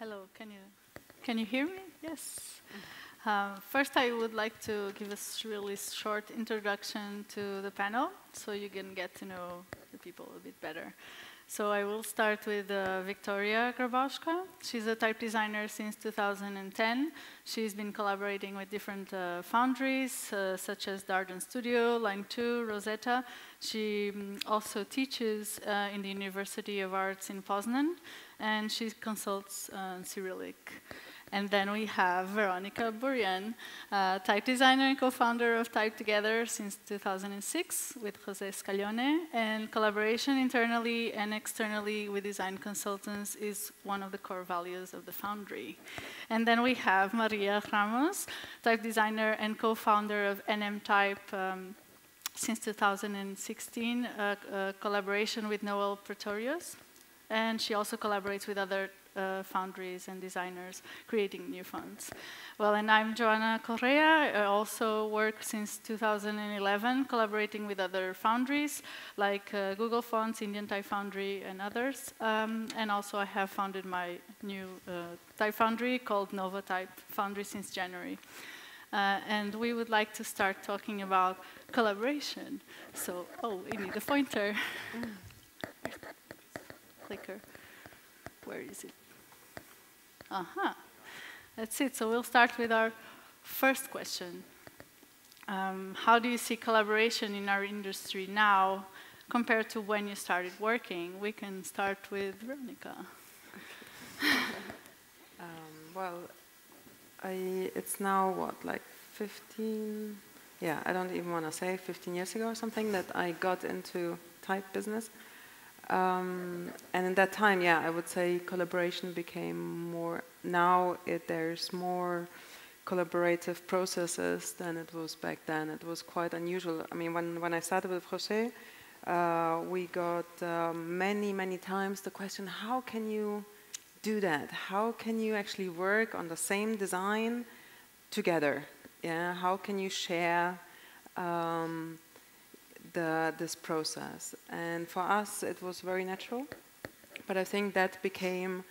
Hello, can you hear me? Yes. First, I would like to give a really short introduction to the panel, so you can get to know the people a bit better. So I will start with Victoria Grabowska. She's a type designer since 2010. She's been collaborating with different foundries, such as Darden Studio, Line 2, Rosetta. She also teaches in the University of Arts in Poznan, and she consults Cyrillic. And then we have Veronica Burian, type designer and co-founder of Type Together since 2006 with Jose Scaglione. And collaboration internally and externally with design consultants is one of the core values of the Foundry. And then we have Maria Ramos, type designer and co-founder of NM Type since 2016, a collaboration with Noel Pretorius. And she also collaborates with other foundries and designers creating new fonts. Well, and I'm Joana Correa. I also work since 2011 collaborating with other foundries like Google Fonts, Indian Type Foundry, and others. And also I have founded my new type foundry called Nova Type Foundry since January. And we would like to start talking about collaboration. So, oh, we need a pointer. Clicker. Where is it? That's it. So we'll start with our first question. How do you see collaboration in our industry now compared to when you started working? We can start with Veronica. Well, it's now what, like 15? Yeah, I don't even want to say 15 years ago or something that I got into type business. And in that time, yeah, I would say collaboration became more, now there's more collaborative processes than it was back then. It was quite unusual. I mean, when I started with Jose, we got many times the question, how can you do that? How can you actually work on the same design together? Yeah, how can you share this process? And for us, it was very natural, but I think that became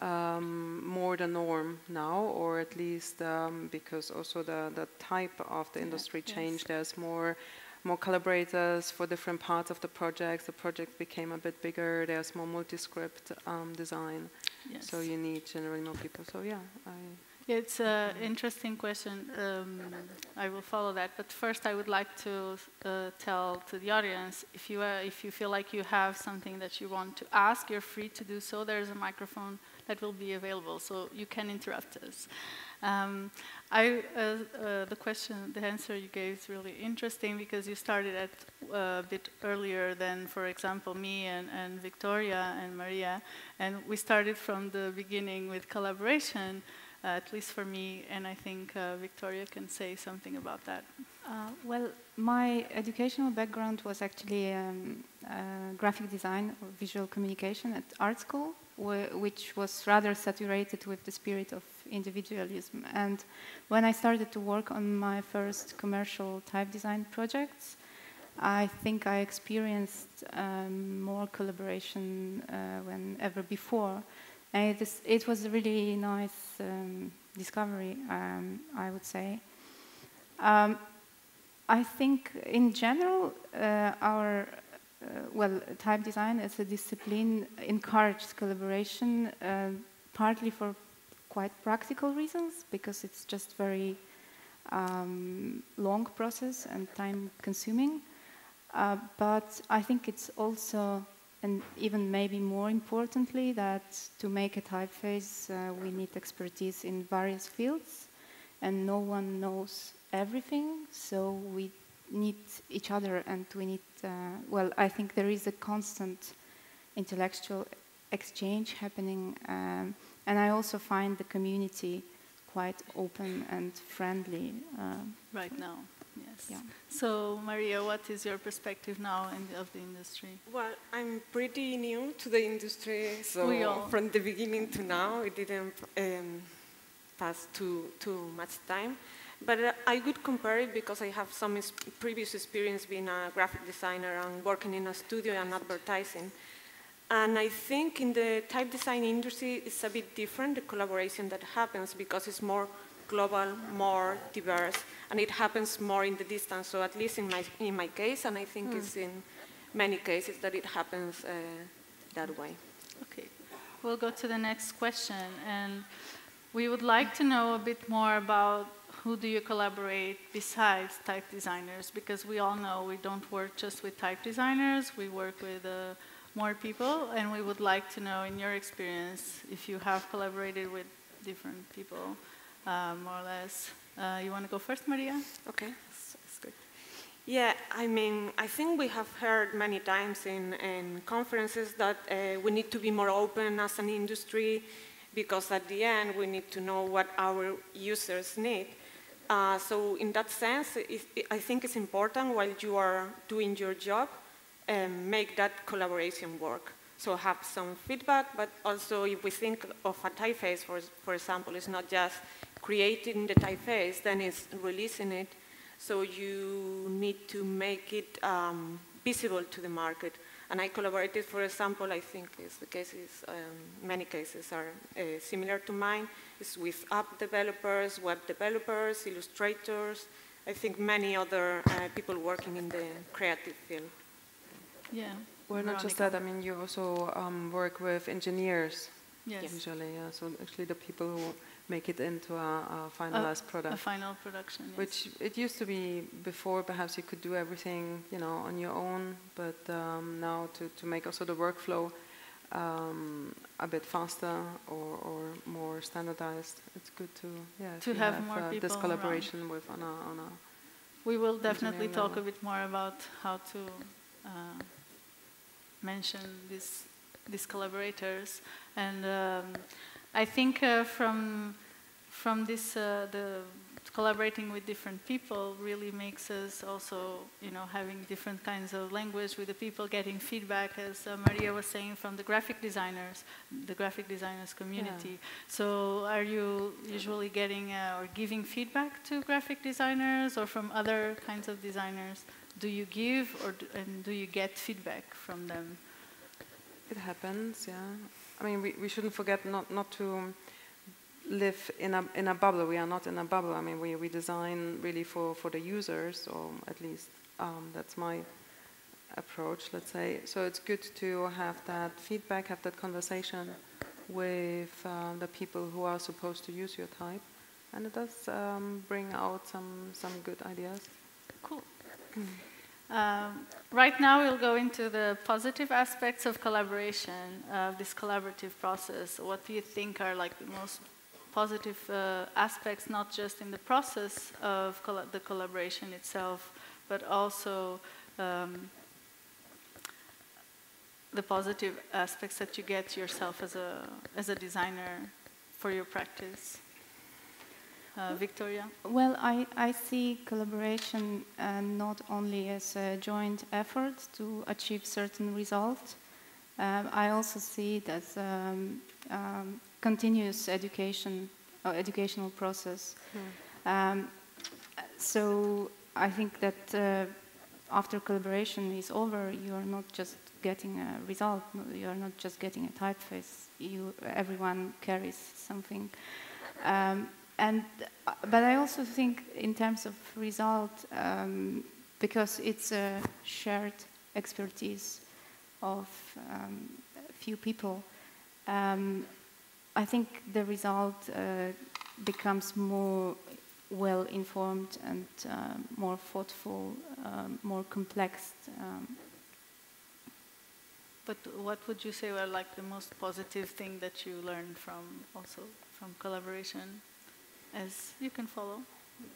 more the norm now, or at least because also the type of the industry changed. There's more collaborators for different parts of the projects. The project became a bit bigger. There's more multi-script design, so you need generally more people. So yeah, it's an interesting question. I will follow that, but first I would like to tell to the audience, if you feel like you have something that you want to ask, you're free to do so. There's a microphone that will be available, so you can interrupt us. The answer you gave is really interesting because you started a bit earlier than, for example, me and Victoria and Maria, and we started from the beginning with collaboration. At least for me, and I think Victoria can say something about that. Well, my educational background was actually graphic design or visual communication at art school, which was rather saturated with the spirit of individualism. And when I started to work on my first commercial type design projects, I think I experienced more collaboration than ever before. And it was a really nice discovery, I would say. I think in general, type design as a discipline encourages collaboration, partly for quite practical reasons, because it's just very long process and time consuming. But I think it's also, and even maybe more importantly, that to make a typeface, we need expertise in various fields, and no one knows everything, so we need each other, and we need, I think there is a constant intellectual exchange happening, and I also find the community quite open and friendly. Right now. Yes. Yeah. So, Maria, what is your perspective now of the industry? Well, I'm pretty new to the industry, so from the beginning to now, it didn't pass too much time. But I would compare it because I have some previous experience being a graphic designer and working in a studio and advertising. And I think in the type design industry, it's a bit different, the collaboration that happens, because it's more global, more diverse, and it happens more in the distance. So at least in my case, and I think it's in many cases that it happens that way. Okay, we'll go to the next question. And we would like to know a bit more about who do you collaborate besides type designers, because we all know we don't work just with type designers, we work with more people, and we would like to know, in your experience, if you have collaborated with different people, more or less. You want to go first, Maria? Okay, that's good. Yeah, I mean, I think we have heard many times in conferences that we need to be more open as an industry, because at the end we need to know what our users need. So in that sense, I think it's important while you are doing your job, make that collaboration work. So have some feedback, but also if we think of a typeface, for example, it's not just creating the typeface, then it's releasing it. So you need to make it visible to the market. And I collaborated, for example, I think the cases, many cases are similar to mine. It's with app developers, web developers, illustrators. I think many other people working in the creative field. Yeah. Well, not just that. I mean, you also work with engineers. Yes. Usually, yeah. So actually, the people who make it into a finalized product. A final production. Yes. Which it used to be before. Perhaps you could do everything, you know, on your own. But now to make also the workflow a bit faster or more standardized, it's good to have more people this collaboration around. with on a. We will definitely talk a bit more about how to mention these collaborators, and I think from this the collaborating with different people really makes us also, you know, having different kinds of language with the people, getting feedback, as Maria was saying, from the graphic designers community. Yeah. So are you usually getting or giving feedback to graphic designers or from other kinds of designers? Do you give and do you get feedback from them? It happens, yeah. I mean, we shouldn't forget not to live in a bubble. We are not in a bubble. I mean, we design really for the users, or at least that's my approach, let's say. So it's good to have that feedback, have that conversation with the people who are supposed to use your type, and it does bring out some good ideas. Cool. Right now we'll go into the positive aspects of collaboration, this collaborative process. What do you think are like the most positive aspects, not just in the process of the collaboration itself, but also the positive aspects that you get yourself as a designer for your practice? Victoria? Well, I see collaboration not only as a joint effort to achieve certain results. I also see it as continuous educational process. So I think that after collaboration is over, you are not just getting a result. You are not just getting a typeface. Everyone carries something. But I also think in terms of result, because it's a shared expertise of a few people, I think the result becomes more well-informed and more thoughtful, more complex. But what would you say were like the most positive thing that you learned from collaboration? As you can follow,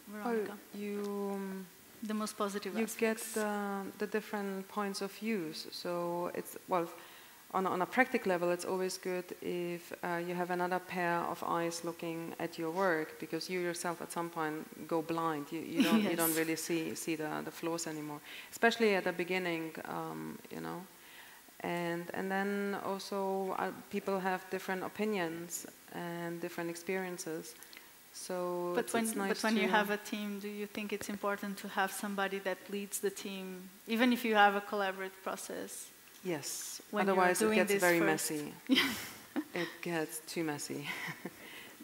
Veronica. The most positive aspects. You get the different points of views. So it's, well, on a practical level, it's always good if you have another pair of eyes looking at your work, because you yourself at some point go blind. You don't you don't really see the flaws anymore, especially at the beginning, you know. And then also people have different opinions and different experiences. So but when you have a team, do you think it's important to have somebody that leads the team, even if you have a collaborative process? Yes, when otherwise it gets very first. messy. It gets too messy.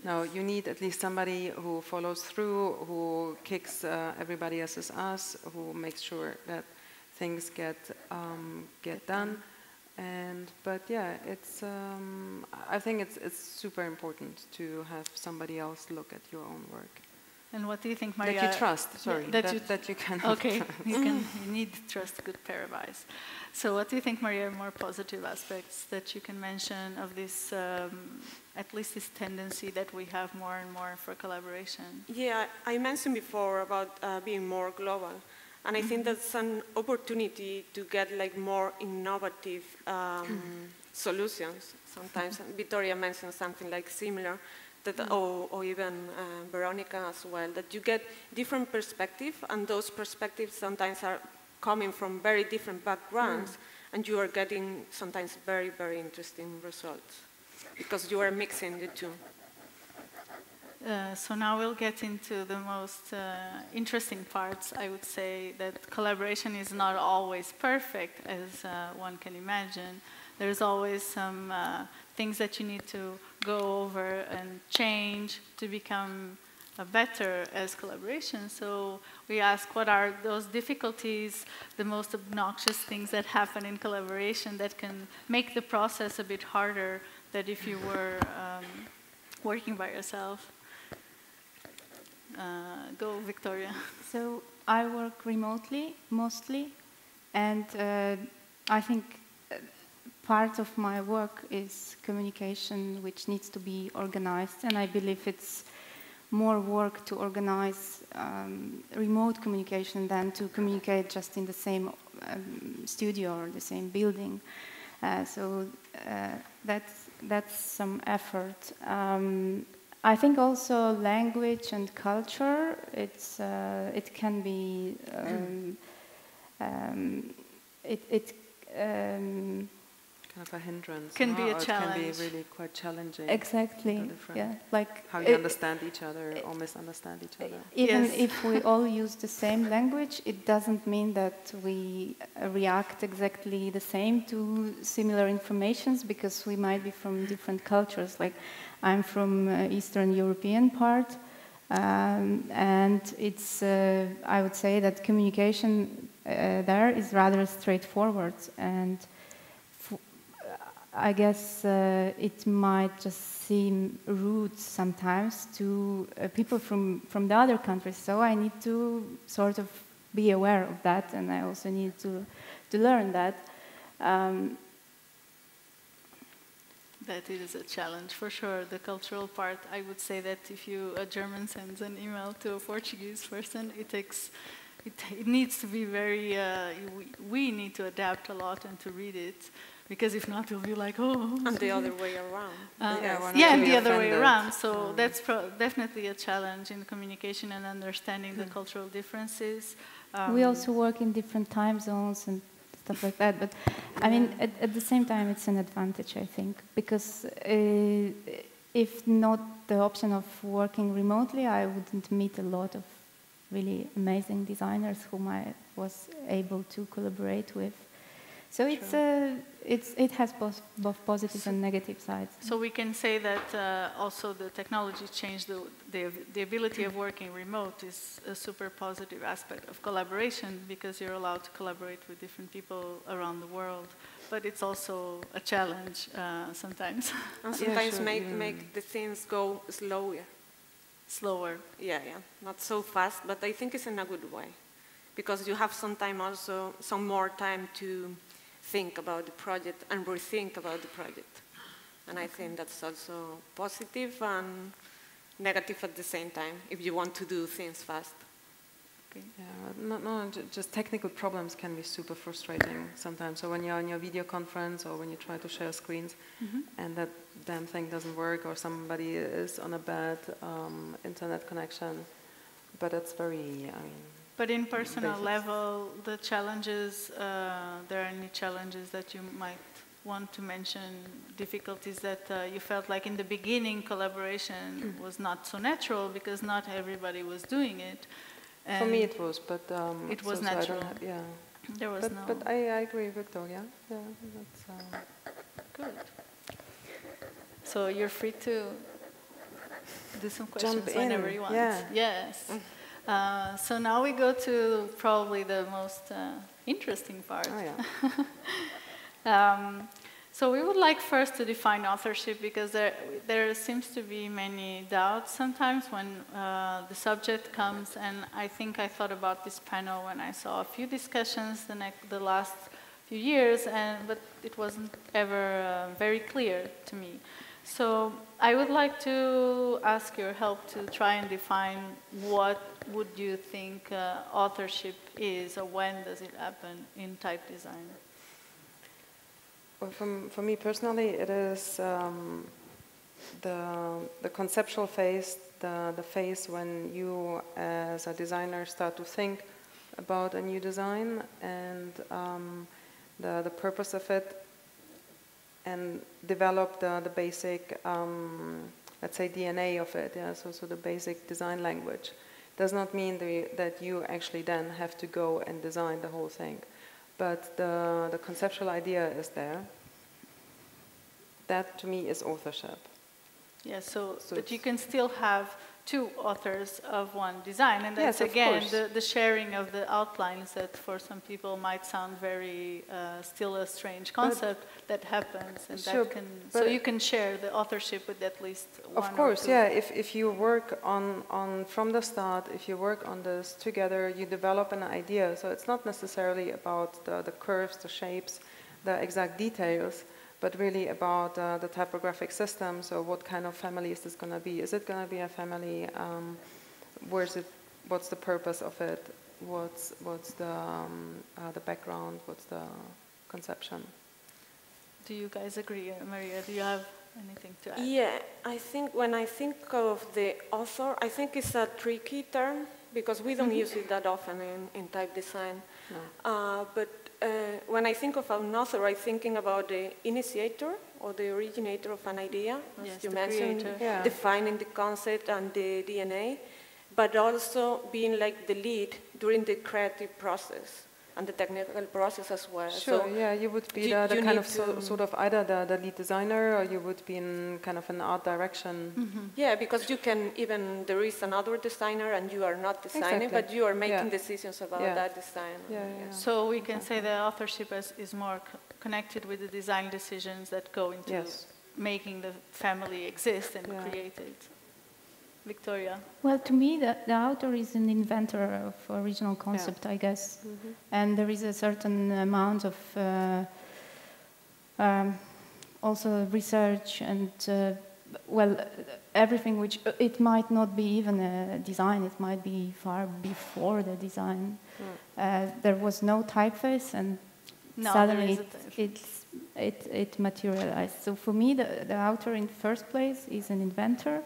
No, you need at least somebody who follows through, who kicks everybody else's ass, who makes sure that things get done. But yeah, it's. I think it's super important to have somebody else look at your own work. And what do you think, Maria? That you trust. Sorry, that you can. Okay, you need trust, good pair of eyes. So, what do you think, Maria, are more positive aspects that you can mention of this, at least this tendency that we have more and more for collaboration? Yeah, I mentioned before about being more global. And I think that's an opportunity to get like more innovative solutions. Sometimes Victoria mentioned something like similar, that, or even Veronica as well, that you get different perspectives, and those perspectives sometimes are coming from very different backgrounds, and you are getting sometimes very, very interesting results, because you are mixing the two. So now we'll get into the most interesting parts. I would say that collaboration is not always perfect, as one can imagine. There's always some things that you need to go over and change to become better as collaboration. So we ask, what are those difficulties, the most obnoxious things that happen in collaboration that can make the process a bit harder than if you were working by yourself? Go, Victoria. So I work remotely, mostly, and I think part of my work is communication, which needs to be organized, and I believe it's more work to organize remote communication than to communicate just in the same studio or the same building. So that's some effort. I think also language and culture, it can be kind of a hindrance. Can be a challenge. It can be really quite challenging. Exactly. Yeah, like how you understand each other or misunderstand each other. Even if we all use the same language, it doesn't mean that we react exactly the same to similar informations, because we might be from different cultures. Like I'm from Eastern European part, and it's I would say that communication there is rather straightforward, and I guess it might just seem rude sometimes to people from the other countries. So I need to sort of be aware of that, and I also need to learn that. That is a challenge for sure. The cultural part, I would say that if a German sends an email to a Portuguese person, it needs to be very. We need to adapt a lot and to read it. Because if not, we'll be like, oh. And the other way around. And the other way around. So that's definitely a challenge in communication and understanding the cultural differences. We also work in different time zones and stuff like that. But I mean, at the same time, it's an advantage, I think. Because if not the option of working remotely, I wouldn't meet a lot of really amazing designers whom I was able to collaborate with. So it has both positive and negative sides. So we can say that also the technology changed the ability of working remote is a super positive aspect of collaboration, because you're allowed to collaborate with different people around the world. But it's also a challenge sometimes. And sometimes make the things go slower. Slower. Yeah, not so fast, but I think it's in a good way, because you have some more time to think about the project and rethink about the project. And I think that's also positive and negative at the same time, if you want to do things fast. Okay. Yeah, just technical problems can be super frustrating sometimes. So when you're on your video conference or when you try to share screens and that damn thing doesn't work, or somebody is on a bad internet connection, but it's very, But in personal level, the challenges, there are any challenges that you might want to mention, difficulties that you felt like in the beginning collaboration was not so natural because not everybody was doing it? For me it was, but it was natural. There was no... But I agree, Victoria. Yeah, that's... Good. So you're free to do some questions whenever you want. Yeah. Yes. So now we go to probably the most interesting part. Oh, yeah. So we would like first to define authorship, because there seems to be many doubts sometimes when the subject comes, and I think I thought about this panel when I saw a few discussions the last few years, but it wasn't ever very clear to me. So I would like to ask your help to try and define what would you think authorship is, or when does it happen in type design? Well, for me personally, it is the conceptual phase, the phase when you as a designer start to think about a new design and the purpose of it, and develop the basic, let's say, DNA of it. Yeah, so the basic design language does not mean that you actually then have to go and design the whole thing. But the conceptual idea is there. That, to me, is authorship. Yeah, but you can still have two authors of one design, and that's, yes, again, the sharing of the outlines that for some people might sound very, still a strange concept that happens, and sure, that can, so you can share the authorship with at least one. Of course, yeah, if you work on from the start, if you work on this together, you develop an idea, so it's not necessarily about the curves, the shapes, the exact details, but really about the typographic system. So what kind of family is this going to be? Is it going to be a family? What's the purpose of it? What's the background? What's the conception? Do you guys agree, Maria? Do you have anything to add? Yeah, I think when I think of the author, I think it's a tricky term because we don't use it that often in type design. No. But when I think of an author, I'm thinking about the initiator or the originator of an idea, as you mentioned, defining the concept and the DNA, but also being like the lead during the creative process and the technical process as well. Sure, so yeah, you would be the kind of sort of either the lead designer, or you would be in kind of an art direction. Mm-hmm. Yeah, because you can even, there is another designer and you are not designing, but you are making decisions about that design. So we can say that authorship is more connected with the design decisions that go into making the family exist and create it. Victoria? Well, to me, the author is an inventor of original concept, I guess. Mm-hmm. And there is a certain amount of also research and, everything which, it might not be even a design, it might be far before the design. There was no typeface, and suddenly it materialized. So for me, the author in the first place is an inventor.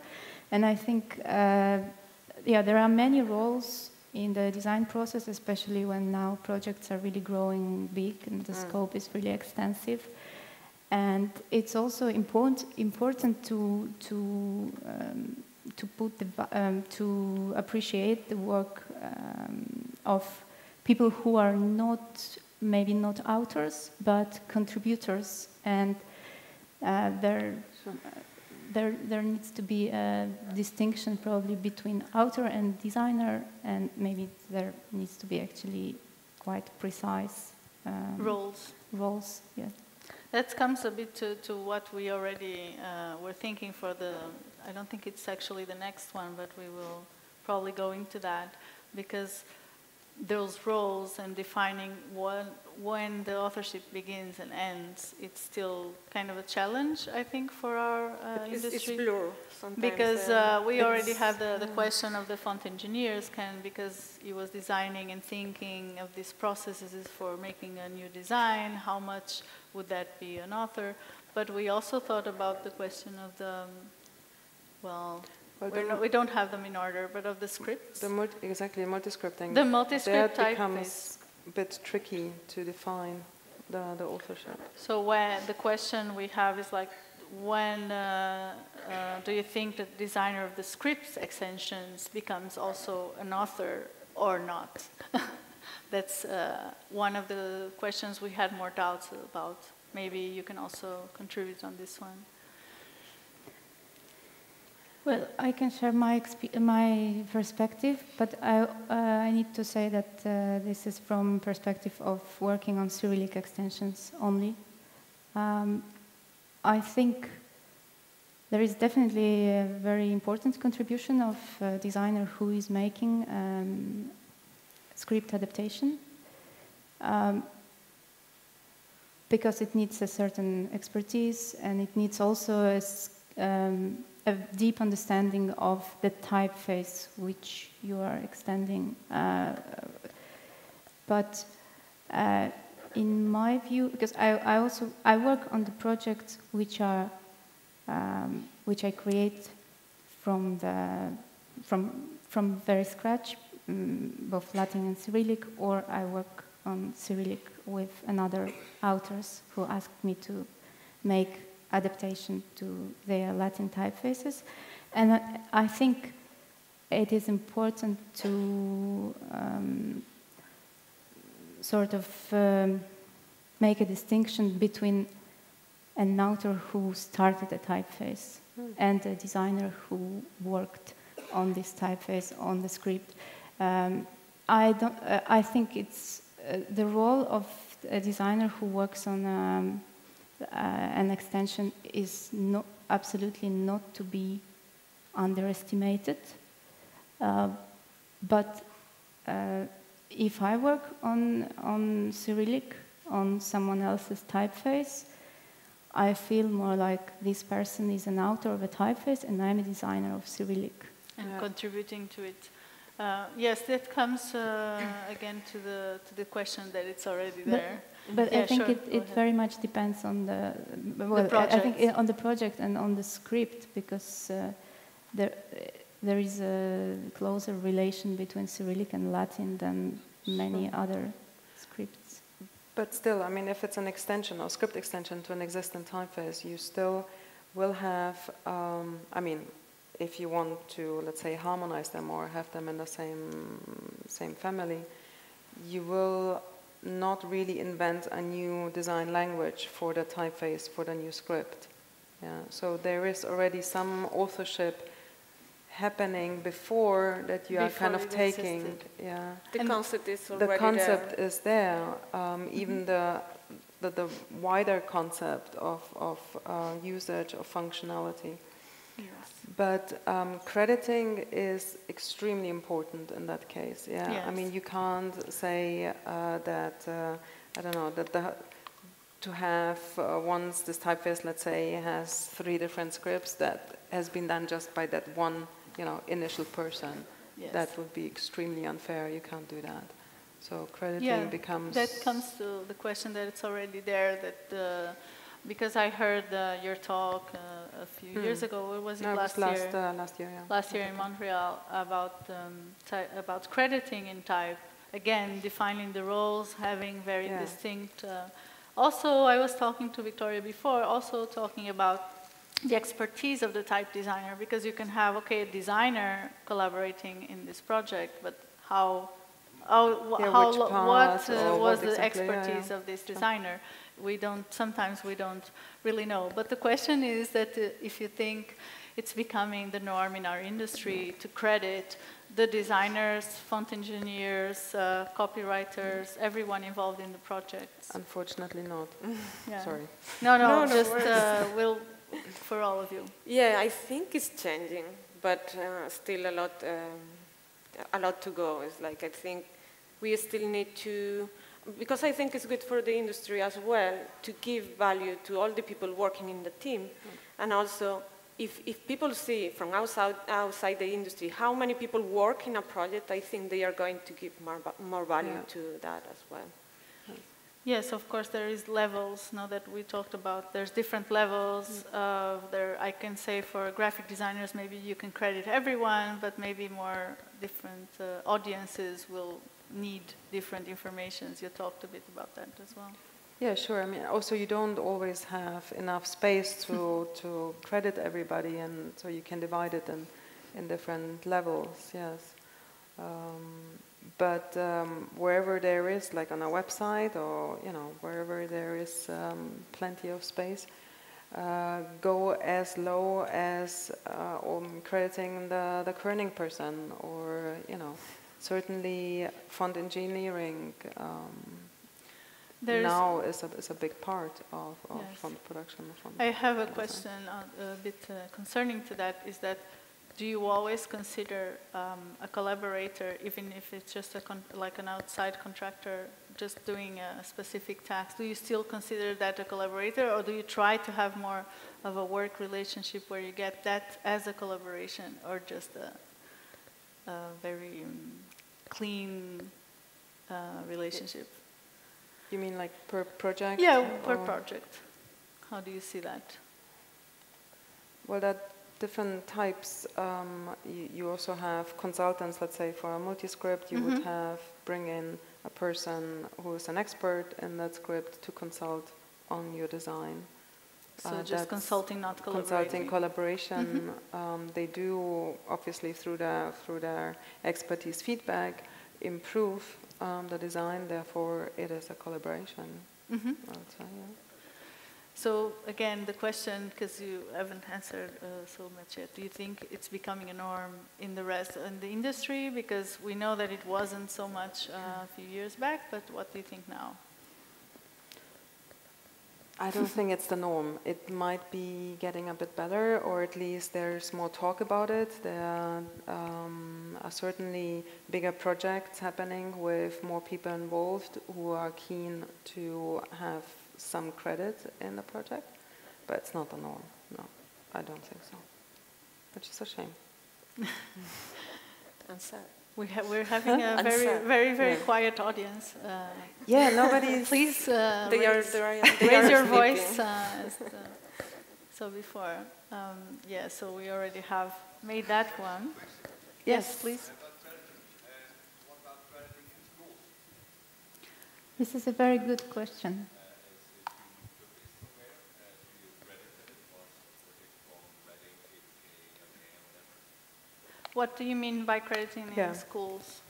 And I think, there are many roles in the design process, especially when now projects are really growing big and the scope is really extensive. And it's also important to appreciate the work of people who are maybe not authors, but contributors, and there needs to be a distinction probably between author and designer, and maybe there needs to be actually quite precise roles. Yeah. That comes a bit to what we already were thinking for I don't think it's actually the next one, but we will probably go into that, because those roles and defining when the authorship begins and ends, it's still kind of a challenge, I think, for our industry. It's blur sometimes. Because we already have the question of the font engineers, because he was designing and thinking of these processes for making a new design, how much would that be an author? But we also thought about the question of the, we don't have them in order, but of the scripts. Multi-scripting. The multi-script that becomes a bit tricky to define the authorship. So when the question we have is like, when do you think the designer of the scripts extensions becomes also an author or not? that's one of the questions we had more doubts about. Maybe you can also contribute on this one. Well, I can share my perspective, but I need to say that this is from perspective of working on Cyrillic extensions only. I think there is definitely a very important contribution of a designer who is making script adaptation, because it needs a certain expertise, and it needs also a deep understanding of the typeface which you are extending. But in my view, because I work on the projects which I create from very scratch, both Latin and Cyrillic, or I work on Cyrillic with another authors who asked me to make adaptation to their Latin typefaces. And I think it is important to sort of make a distinction between an author who started a typeface and a designer who worked on this typeface, on the script. I think it's the role of a designer who works on an extension is absolutely not to be underestimated. But if I work on Cyrillic, on someone else's typeface, I feel more like this person is an author of a typeface and I'm a designer of Cyrillic. And contributing to it. Yes, that comes again to the question that it's already there. But I think it very much depends on the project. I think on the project and on the script, because there is a closer relation between Cyrillic and Latin than many other scripts. But still, I mean, if it's an extension or script extension to an existing typeface, you still will have, I mean, if you want to, let's say, harmonize them or have them in the same family, you will not really invent a new design language for the typeface, for the new script. Yeah. So there is already some authorship happening before that you are kind of taking. Yeah. The concept is already there. The concept is there. Even the wider concept of usage of functionality. Yes. But crediting is extremely important in that case. Yeah, yes. I mean, you can't say that I don't know that to have once this typeface, let's say, has 3 different scripts that has been done just by that one, initial person. Yes. That would be extremely unfair. You can't do that. So crediting becomes. That comes to the question that it's already there. That because I heard your talk a few years ago. Or was it last year? Last year, yeah. Last year in Montreal about crediting in type. Again, defining the roles, having very distinct. Also, I was talking to Victoria before. Also talking about the expertise of the type designer, because you can have a designer collaborating in this project, but what was the expertise of this designer? Sometimes we don't really know. But the question is that if you think it's becoming the norm in our industry to credit the designers, font engineers, copywriters, everyone involved in the project. Unfortunately not. Yeah. Sorry. No, just for all of you. Yeah, I think it's changing, but still a lot to go. It's like I think we still need to, because I think it's good for the industry as well to give value to all the people working in the team, and also if people see from outside the industry how many people work in a project, I think they are going to give more value to that as well. Yes, of course, there is levels now that we talked about. There's different levels. I can say for graphic designers, maybe you can credit everyone, but maybe more different audiences will need different informations. You talked a bit about that as well. Yeah, sure. I mean, also you don't always have enough space to credit everybody, and so you can divide it in different levels. Yes. But wherever there is, like on a website or wherever there is plenty of space, go as low as crediting the kerning person, or certainly font engineering now is a big part of yes. font production. I have a question a bit concerning to that. Is that, do you always consider a collaborator, even if it's just like an outside contractor just doing a specific task? Do you still consider that a collaborator, or do you try to have more of a work relationship where you get that as a collaboration, or just a very clean relationship? You mean like per project? Yeah, per project. How do you see that? Well, that different types. You also have consultants. Let's say for a multi-script, you would bring in a person who is an expert in that script to consult on your design. So just consulting, not collaborating. Consulting, collaboration. They do obviously through their expertise feedback improve the design. Therefore, it is a collaboration. I would say, yeah. So again, the question, because you haven't answered so much yet, do you think it's becoming a norm in the rest in the industry? Because we know that it wasn't so much a few years back, but what do you think now? I don't think it's the norm. It might be getting a bit better, or at least there's more talk about it. There are certainly bigger projects happening with more people involved who are keen to have some credit in the project, but it's not the norm. No, I don't think so. Which is a shame. I'm sad. We're having a very quiet audience. Yeah, nobody. Please raise your voice. So before, yeah. So we already have made that one. Yes, please. This is a very good question. What do you mean by crediting in schools?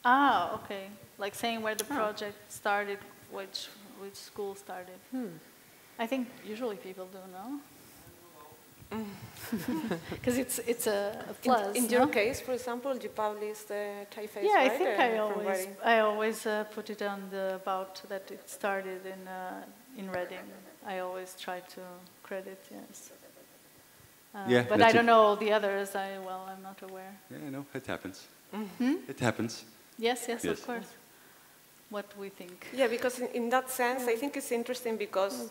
Ah, okay. Like saying where the project started, which school started. I think usually people do know. Because it's a plus. In your case, for example, you published the typeface, yeah, right? I think I always put it on the about that it started in Reading. I always try to credit, yes. Yeah, but I don't know all the others. I'm not aware. Yeah, no, it happens. It happens. Yes, of course. What we think. Yeah, because in that sense, I think it's interesting because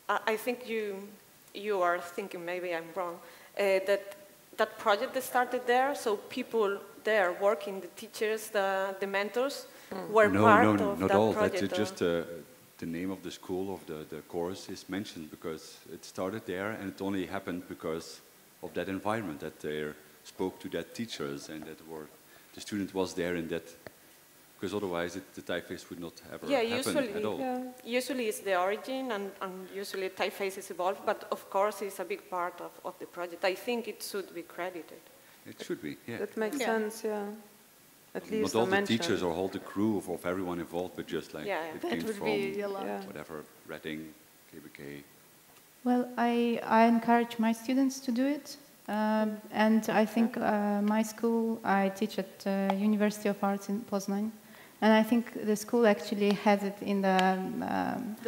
I think you are thinking, maybe I'm wrong, that project that started there, so people there working, the teachers, the mentors, were part of that project. No, not all. That's just the name of the school, of the course is mentioned because it started there, and it only happened because of that environment, that they spoke to that teachers and that the student was there in that, because otherwise the typeface would not ever happen at all. Yeah. Usually it's the origin, and usually typefaces evolve, but of course it's a big part of the project. I think it should be credited. It should be, yeah. That makes sense, yeah. At least not all the teachers or all the crew of everyone involved, but just like it that came would from be a lot. Whatever, Reading, KBK. Well, I encourage my students to do it, and I think my school, I teach at University of Arts in Poznań, and I think the school actually has it in the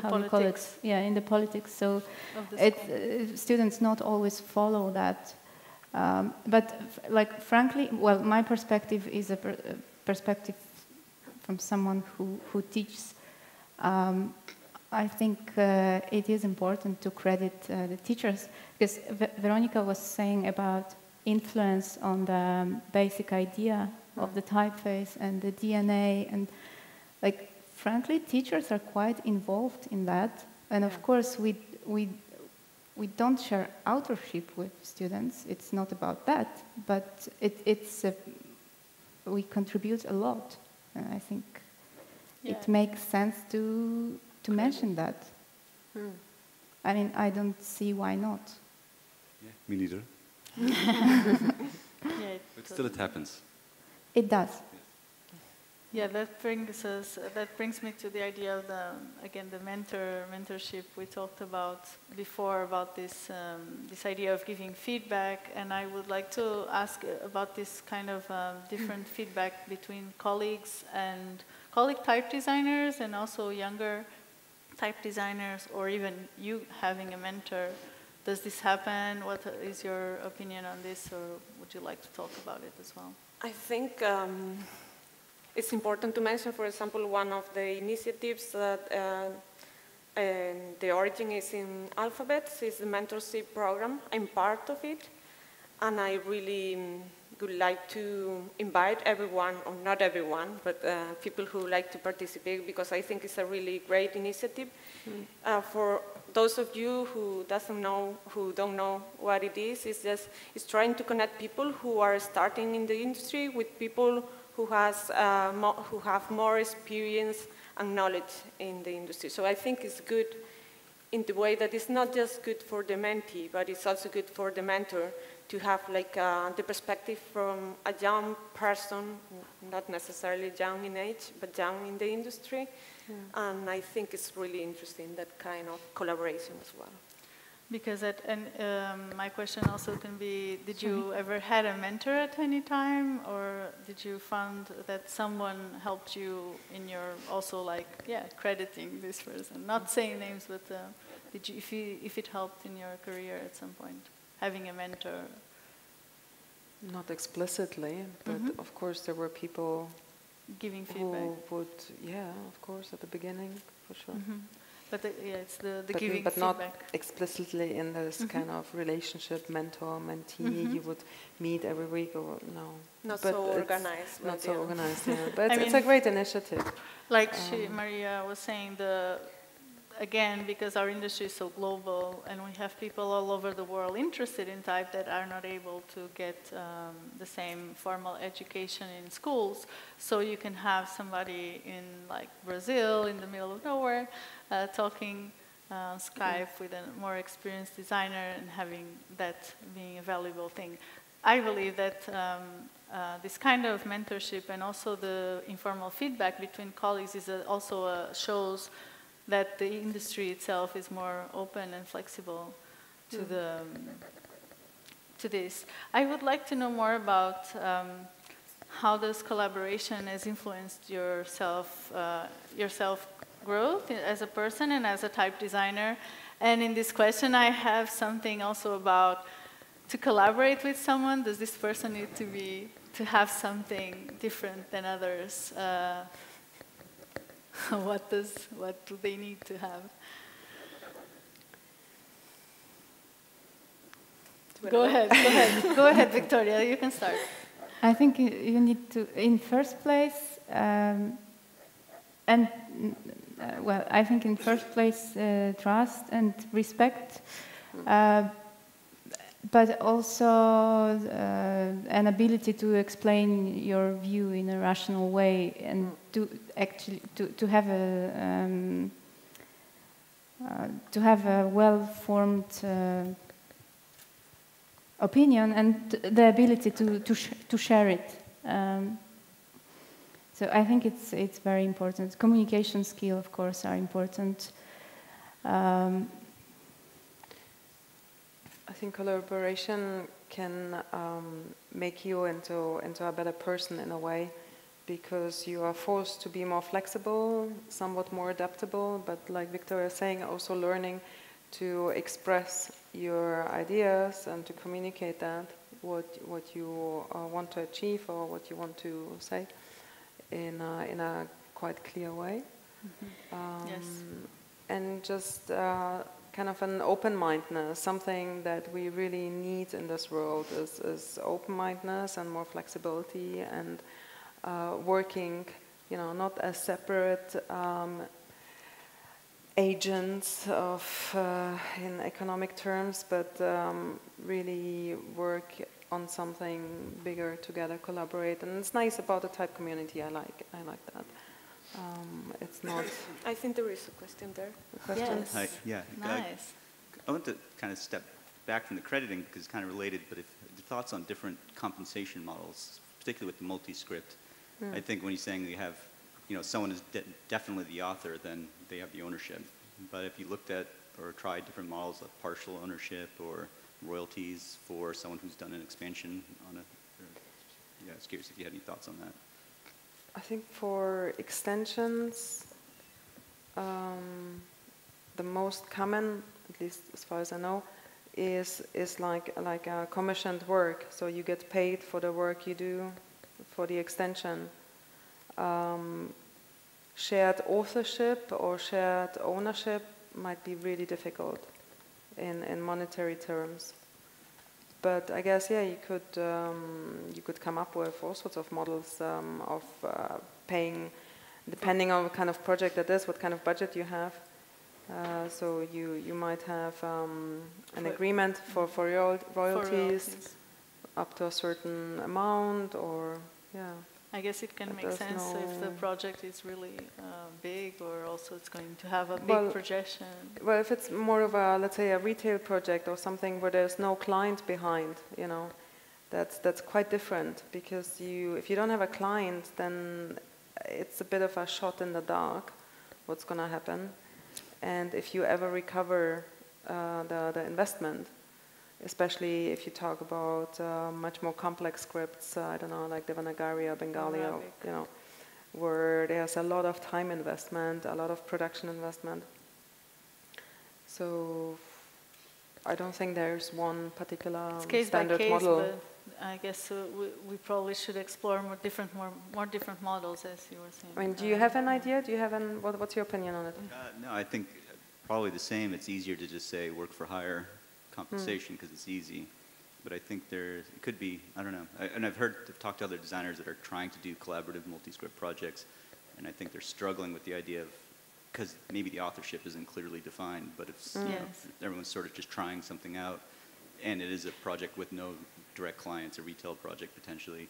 how do you call it? Yeah, in the politics. So students not always follow that. But like frankly, well, my perspective is a perspective from someone who teaches. I think it is important to credit the teachers, because Veronica was saying about influence on the basic idea of the typeface and the DNA, and like frankly, teachers are quite involved in that. And of course, we don't share authorship with students. It's not about that, but we contribute a lot. I think it makes sense to mention that. I mean, I don't see why not. Yeah, me neither. Yeah, but still it happens. It does. Yeah, that brings me to the idea of the mentorship we talked about before, about this idea of giving feedback, and I would like to ask about this kind of different feedback between colleagues and colleague type designers and also younger type designers, or even you having a mentor. Does this happen? What is your opinion on this, or would you like to talk about it as well? I think it's important to mention, for example, one of the initiatives that the origin is in Alphabets is the mentorship program. I'm part of it, and I really would like to invite everyone, or not everyone, but people who like to participate, because I think it's a really great initiative. For those of you who don't know what it is, it's trying to connect people who are starting in the industry with people who have more experience and knowledge in the industry. So I think it's good in the way that it's not just good for the mentee, but it's also good for the mentor to have like the perspective from a young person, not necessarily young in age, but young in the industry. Yeah. And I think it's really interesting, that kind of collaboration as well. Because my question also can be, did you ever had a mentor at any time, or did you find that someone helped you in your also crediting this person, not saying names, but did you, if it helped in your career at some point, having a mentor? Not explicitly, but of course there were people giving feedback. Who would, of course, at the beginning, for sure. But it's the giving but feedback. Not explicitly in this kind of relationship, mentor-mentee, you would meet every week, or no. Not so organized. Not so organized, yeah. But it's a great initiative. Like Maria was saying, again, because our industry is so global and we have people all over the world interested in type that are not able to get the same formal education in schools. So you can have somebody in like Brazil, in the middle of nowhere, talking on Skype with a more experienced designer and having that being a valuable thing. I believe that this kind of mentorship and also the informal feedback between colleagues is also shows that the industry itself is more open and flexible to to this. I would like to know more about how this collaboration has influenced your self growth as a person and as a type designer. And in this question, I have something also about to collaborate with someone. Does this person need to have something different than others? What do they need to have? Go ahead, Victoria, you can start. I think you need to, in first place, I think in first place, trust and respect, but also an ability to explain your view in a rational way, and to actually to have a well-formed opinion, and the ability to share it. So I think it's very important. Communication skills, of course, are important. I think collaboration can make you into a better person in a way, because you are forced to be more flexible, somewhat more adaptable, but like Victoria is saying, also learning to express your ideas and to communicate that, what you want to achieve or what you want to say in a quite clear way. Yes. And just kind of an open-mindedness, something that we really need in this world is open-mindedness and more flexibility, and working, not as separate agents of in economic terms, but really work on something bigger together, collaborate. And it's nice about the type community. I like that. It's not. I think there is a question there. A question? Yes. Yeah. Nice. I want to kind of step back from the crediting because it's kind of related, but if the thoughts on different compensation models, particularly with the multi-script. I think when he's saying you have, someone is definitely the author, then they have the ownership. But if you looked at or tried different models of partial ownership or royalties for someone who's done an expansion on I was curious if you had any thoughts on that. I think for extensions, the most common, at least as far as I know, is like a commissioned work. So you get paid for the work you do for the extension. Shared authorship or shared ownership might be really difficult in monetary terms. But I guess, yeah, you could come up with all sorts of models of paying, depending on what kind of project that is, what kind of budget you have. So you might have an agreement for royalties up to a certain amount, or yeah. I guess it can make sense if the project is really big, or also it's going to have a big projection. Well, if it's more of a, let's say, a retail project or something where there's no client behind, that's quite different, because if you don't have a client, then it's a bit of a shot in the dark what's going to happen. And if you ever recover the investment, especially if you talk about much more complex scripts, I don't know, like Devanagari or Bengali, or, where there's a lot of time investment, a lot of production investment. So I don't think there's one particular standard model. But I guess we probably should explore more different models, as you were saying. I mean, do you have an idea? Do you have what's your opinion on it? No, I think probably the same. It's easier to just say work for hire compensation because it's easy. But I think it could be, I don't know. And I've talked to other designers that are trying to do collaborative multi-script projects, and I think they're struggling with the idea of, because maybe the authorship isn't clearly defined, but if everyone's sort of just trying something out, and it is a project with no direct clients, a retail project potentially,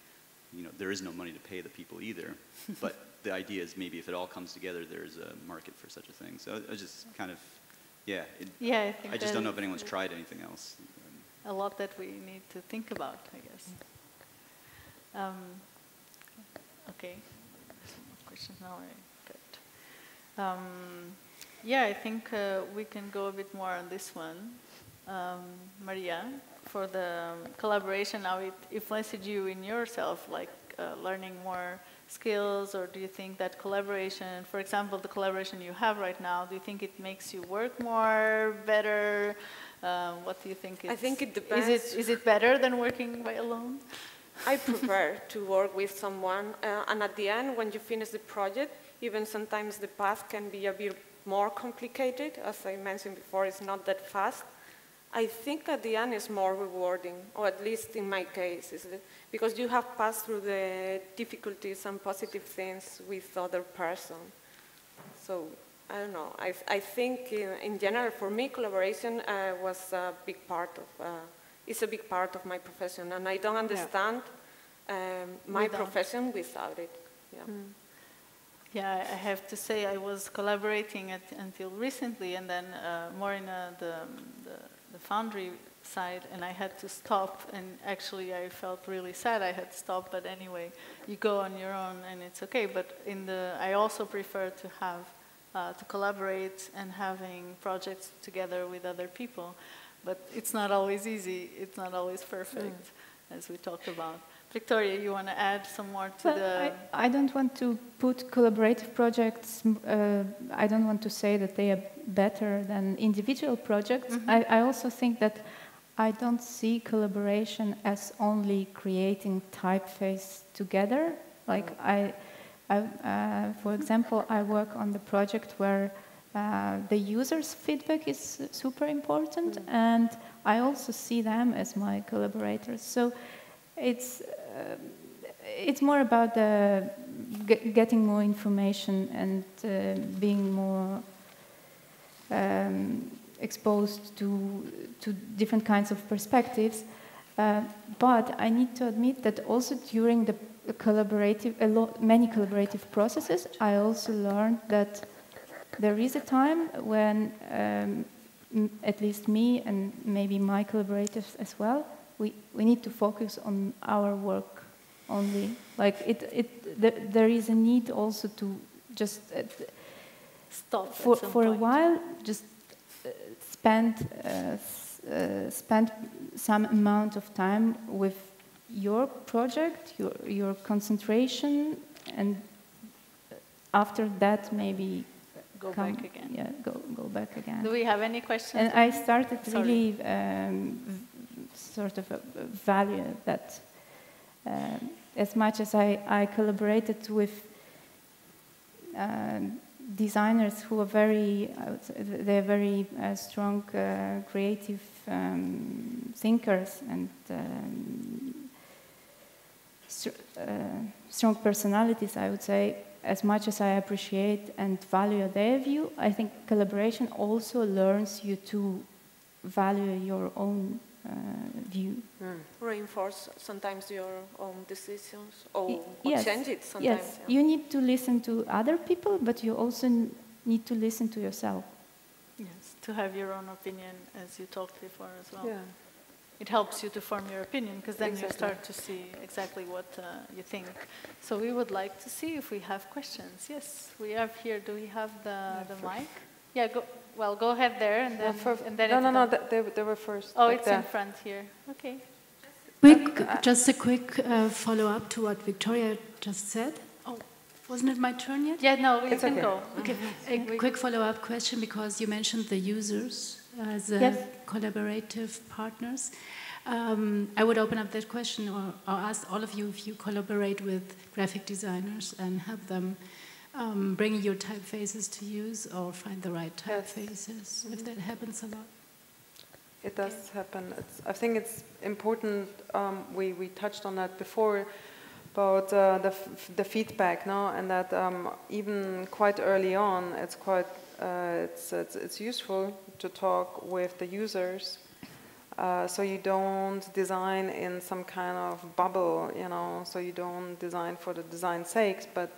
there is no money to pay the people either. But the idea is maybe if it all comes together, there's a market for such a thing. So I just kind of, I just don't know if anyone's tried anything else. A lot that we need to think about, I guess. Okay. Questions now? Good. I think we can go a bit more on this one. Maria, for the collaboration, how it influenced you in yourself, like learning more skills, or do you think that collaboration, for example, the collaboration you have right now, do you think it makes you work more, better? What do you think? I think it depends. Is it better than working by alone? I prefer to work with someone, and at the end, when you finish the project, even sometimes the path can be a bit more complicated. As I mentioned before, it's not that fast. I think at the end it's more rewarding, or at least in my case, because you have passed through the difficulties and positive things with other person. So I don't know. I think in general, for me, collaboration was a big part of. It's a big part of my profession, and I don't understand my profession without it. Yeah, I have to say I was collaborating until recently, and then more in the foundry side, and I had to stop, and actually I felt really sad I had to stop, but anyway, you go on your own and it's okay. But I also prefer to have to collaborate and having projects together with other people. But it's not always easy, it's not always perfect, as we talked about. Victoria, you want to add some more to the... I don't want to put collaborative projects, I don't want to say that they are better than individual projects. I also think that I don't see collaboration as only creating typeface together. Like for example, I work on the project where the user's feedback is super important, and I also see them as my collaborators. So it's more about getting more information and being more exposed to different kinds of perspectives. But I need to admit that also during the many collaborative processes, I also learned that there is a time when at least me and maybe my collaborators as well, we need to focus on our work only. Like there is a need also to just stop for a while, just spend some amount of time with your project, your concentration, and after that maybe go back again. Yeah, go back again. Do we have any questions? And I started really sort of value that as much as I collaborated with designers who are very, they're very strong creative thinkers and strong personalities, I would say. As much as I appreciate and value their view, I think collaboration also learns you to value your own view. Reinforce sometimes your own decisions or yes, change it sometimes. Yes, you need to listen to other people, but you also need to listen to yourself. Yes, to have your own opinion, as you talked before as well. Yeah. It helps you to form your opinion, because then you start to see exactly what you think. So we would like to see if we have questions. Yes, we have here. Do we have the mic? Yeah, go ahead there, and then no, they were first. Oh, it's in front here. Okay. Just a quick follow-up to what Victoria just said. Oh, wasn't it my turn yet? Yeah, no, you can go. Okay, a quick follow-up question, because you mentioned the users as collaborative partners. I would open up that question or ask all of you if you collaborate with graphic designers and help them bring your typefaces to use or find the right typefaces, if that happens a lot. It does happen. I think it's important, we touched on that before, about the feedback, no? And that even quite early on, it's quite it's useful to talk with the users, so you don't design in some kind of bubble, you know. So you don't design for the design's sake, but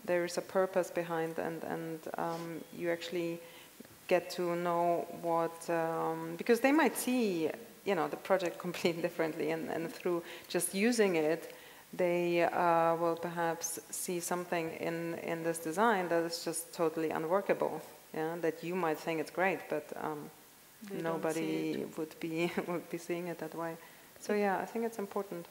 there is a purpose behind, and you actually get to know what, because they might see, you know, the project completely differently, and through just using it, they will perhaps see something in this design that is just totally unworkable. Yeah, that you might think it's great, but nobody would be seeing it that way. So yeah, I think it's important.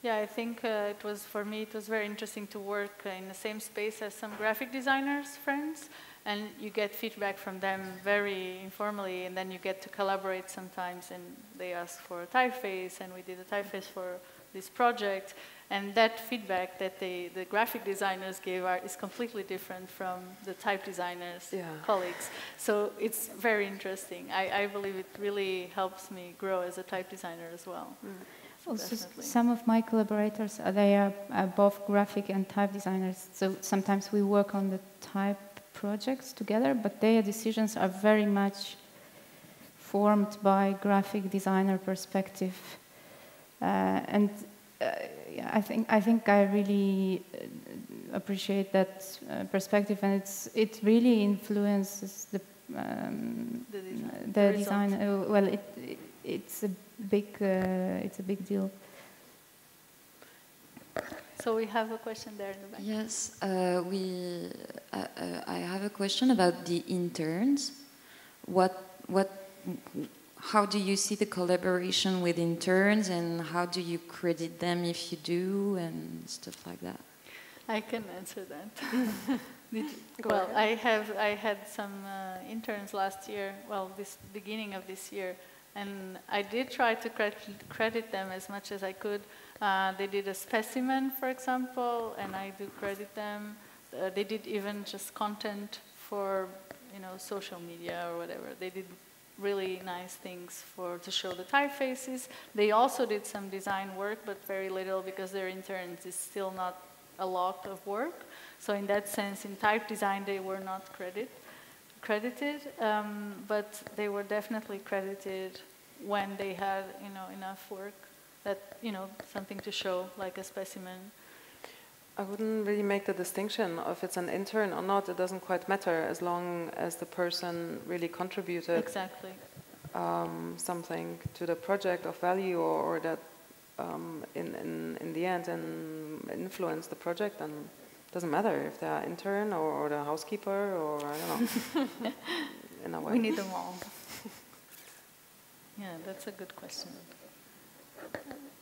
Yeah, I think for me it was very interesting to work in the same space as some graphic designers friends, and you get feedback from them very informally, and then you get to collaborate sometimes, and they ask for a typeface, and we did a typeface for this project, and that feedback that the graphic designers gave is completely different from the type designers' colleagues. So it's very interesting. I believe it really helps me grow as a type designer as well. So also, some of my collaborators, they are both graphic and type designers, so sometimes we work on the type projects together, but their decisions are very much formed by graphic designer perspective. I think I really appreciate that perspective, and it really influences the design. Well, it's a big deal. So we have a question there in the back. Yes, I have a question about the interns. How do you see the collaboration with interns, and how do you credit them if you do, and stuff like that? I can answer that. Well, I had some interns last year, this beginning of this year, and I did try to credit them as much as I could. They did a specimen, for example, and I do credit them. They did even just content for, social media or whatever. They did really nice things to show the typefaces. They also did some design work, but very little, because their interns is still not a lot of work. So in that sense, in type design, they were not credited, but they were definitely credited when they had, enough work, that, something to show, like a specimen. I wouldn't really make the distinction if it's an intern or not. It doesn't quite matter as long as the person really contributed exactly something to the project of value, or that in the end and influence the project. And it doesn't matter if they're intern or the housekeeper, or I don't know. In a way, we need them all. Yeah, that's a good question.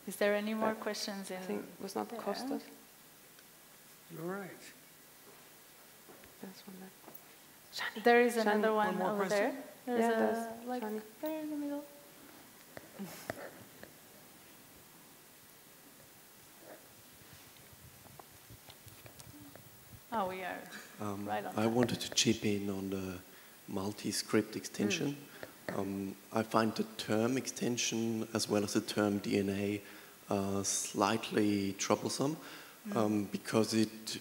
Is there any more questions? I think it was not Kostas. You're right. There's one there. There is Shani, another one over question? there. There's like Shani. there in the middle. Oh, we are right on. I wanted to chip in on the multi-script extension. I find the term extension as well as the term DNA slightly troublesome because it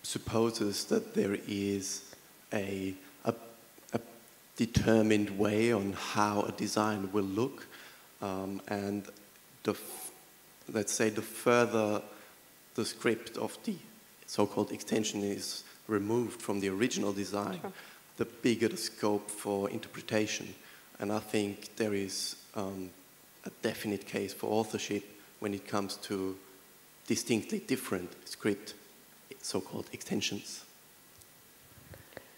supposes that there is a determined way on how a design will look, and let's say the further the script of the so-called extension is removed from the original design, the bigger the scope for interpretation. And I think there is a definite case for authorship when it comes to distinctly different script, so-called extensions.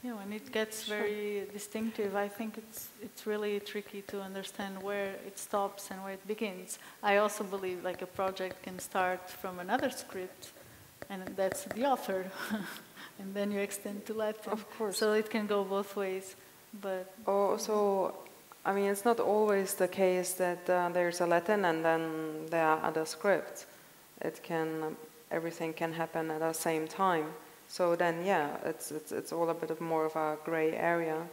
Yeah, when it gets very distinctive, I think it's really tricky to understand where it stops and where it begins. I also believe like a project can start from another script, and that's the author, and then you extend to Latin. Of course. So it can go both ways, but also, I mean, it's not always the case that there's a Latin and then there are other scripts. It can, everything can happen at the same time. So then, yeah, it's all a bit of more of a gray area.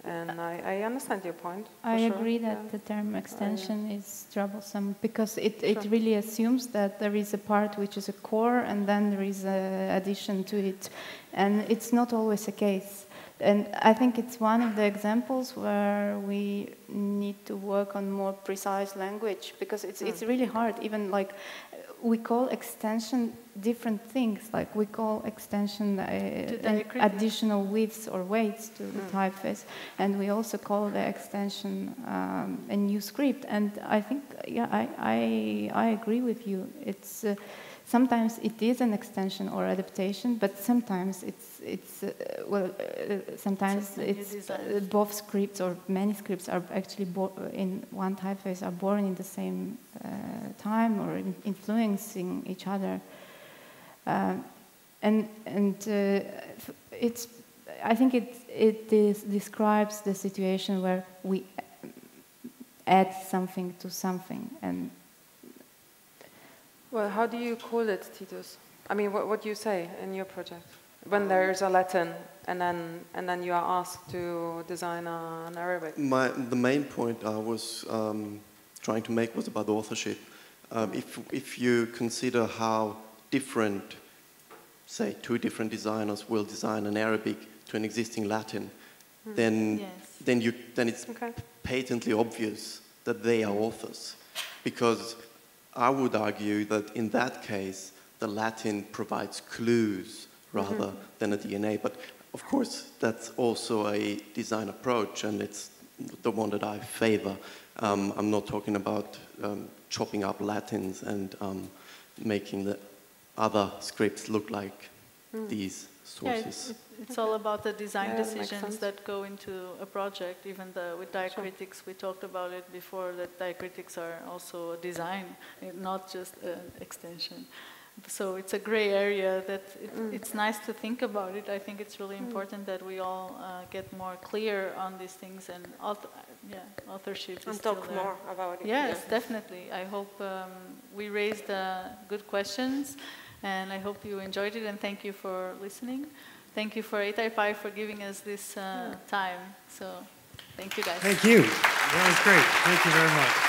And I understand your point. I agree that the term extension is troublesome because it really assumes that there is a part which is a core and then there is an addition to it. And it's not always the case. And I think it's one of the examples where we need to work on more precise language because it's really hard. Even like we call extension different things. Like we call extension additional widths or weights to the typeface, and we also call the extension a new script. And I think, yeah, I agree with you. It's sometimes it is an extension or adaptation, but sometimes sometimes both scripts or many scripts are actually in one typeface are born in the same time or influencing each other. It's. I think it describes the situation where we add something to something. And well, how do you call it, Titus? I mean, what do you say in your project when there is a Latin and then you are asked to design an Arabic? The main point I was trying to make was about authorship. If you consider how different, say, two different designers will design an Arabic to an existing Latin, then it's patently obvious that they are authors, because I would argue that in that case the Latin provides clues rather than a DNA. But of course that's also a design approach, and it's the one that I favor. I'm not talking about chopping up Latins and making the other scripts look like these sources. Yeah, it's all about the design decisions that go into a project. Even with diacritics, we talked about it before, that diacritics are also a design, not just an extension. So it's a gray area that it's nice to think about it. I think it's really important that we all get more clear on these things, and authorship is still there. And talk more about it. Yes, definitely. I hope we raised good questions, and I hope you enjoyed it, and thank you for listening. Thank you for A-Type I for giving us this time. So thank you, guys. Thank you. That was great. Thank you very much.